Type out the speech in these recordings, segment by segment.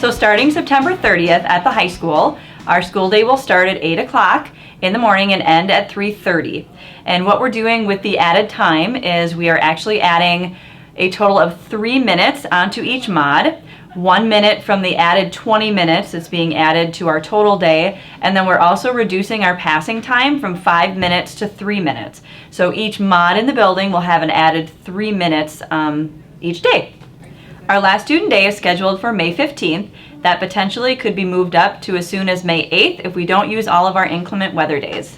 So starting September 30th at the high school, our school day will start at 8 o'clock in the morning and end at 3:30. And what we're doing with the added time is we are actually adding a total of 3 minutes onto each mod. 1 minute from the added 20 minutes that's being added to our total day, and then we're also reducing our passing time from 5 minutes to 3 minutes. So each mod in the building will have an added 3 minutes each day. Our last student day is scheduled for May 15th. That potentially could be moved up to as soon as May 8th if we don't use all of our inclement weather days.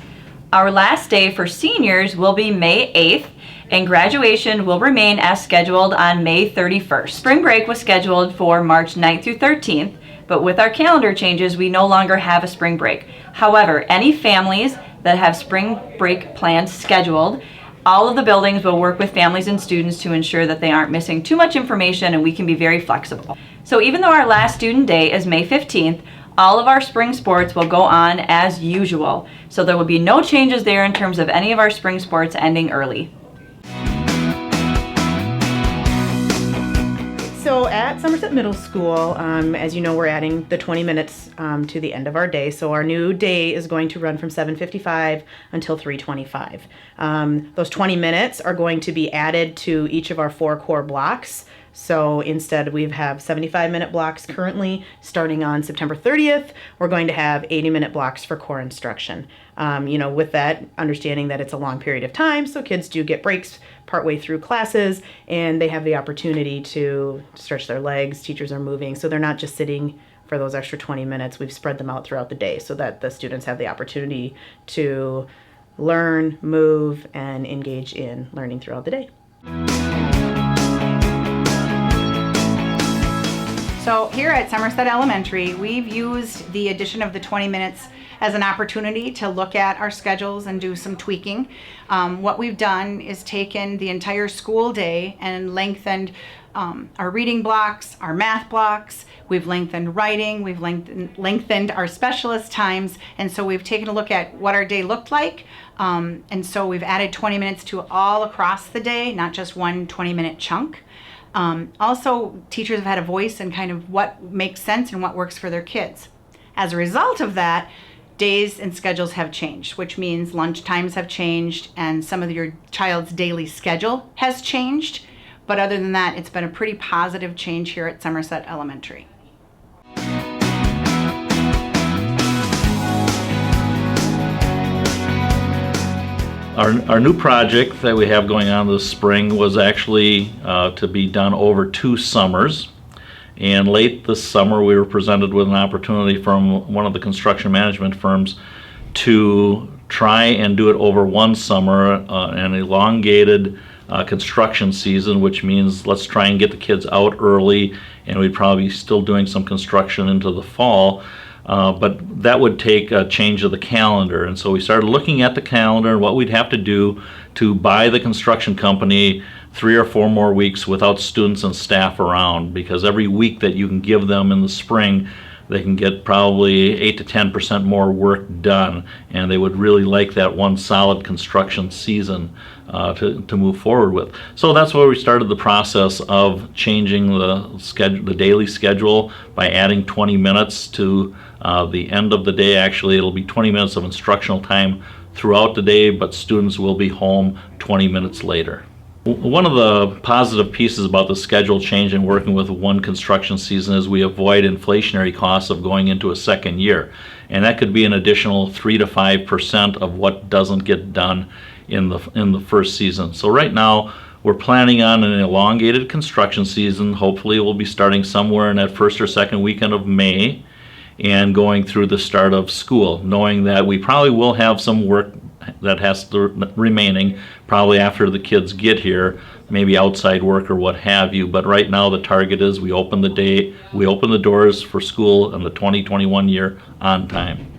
Our last day for seniors will be May 8th, and graduation will remain as scheduled on May 31st. Spring break was scheduled for March 9th through 13th, but with our calendar changes, we no longer have a spring break. However, any families that have spring break plans scheduled, all of the buildings will work with families and students to ensure that they aren't missing too much information, and we can be very flexible. So even though our last student day is May 15th, all of our spring sports will go on as usual. So there will be no changes there in terms of any of our spring sports ending early. So at Somerset Middle School, as you know, we're adding the 20 minutes to the end of our day. So our new day is going to run from 7:55 until 3:25. Those 20 minutes are going to be added to each of our 4 core blocks. So instead we have 75-minute blocks currently. Starting on September 30th, we're going to have 80-minute blocks for core instruction. With that understanding that it's a long period of time, so kids do get breaks partway through classes, and they have the opportunity to stretch their legs. Teachers are moving, so they're not just sitting for those extra 20 minutes. We've spread them out throughout the day so that the students have the opportunity to learn, move, and engage in learning throughout the day. So here at Somerset Elementary, we've used the addition of the 20 minutes as an opportunity to look at our schedules and do some tweaking. What we've done is taken the entire school day and lengthened our reading blocks, our math blocks, we've lengthened writing, we've lengthened our specialist times, and so we've taken a look at what our day looked like, and so we've added 20 minutes to all across the day, not just one 20-minute chunk. Also, teachers have had a voice in kind of what makes sense and what works for their kids. As a result of that, days and schedules have changed, which means lunch times have changed and some of your child's daily schedule has changed. But other than that, it's been a pretty positive change here at Somerset Elementary. Our new project that we have going on this spring was actually to be done over 2 summers. And late this summer, we were presented with an opportunity from one of the construction management firms to try and do it over 1 summer, an elongated construction season, which means let's try and get the kids out early, and we'd probably be still doing some construction into the fall. But that would take a change of the calendar, and so we started looking at the calendar and what we'd have to do to buy the construction company 3 or 4 more weeks without students and staff around, because every week that you can give them in the spring, they can get probably 8 to 10% more work done, and they would really like that one solid construction season to move forward with. So that's where we started the process of changing the daily schedule by adding 20 minutes to the end of the day. Actually, it'll be 20 minutes of instructional time throughout the day, but students will be home 20 minutes later. One of the positive pieces about the schedule change and working with one construction season is we avoid inflationary costs of going into a second year. And that could be an additional 3 to 5% of what doesn't get done in the first season. So right now, we're planning on an elongated construction season. Hopefully we'll be starting somewhere in that first or second weekend of May and going through the start of school, knowing that we probably will have some work that has to remaining probably after the kids get here, maybe outside work or what have you. But right now the target is we open the doors for school in the 2021 year on time.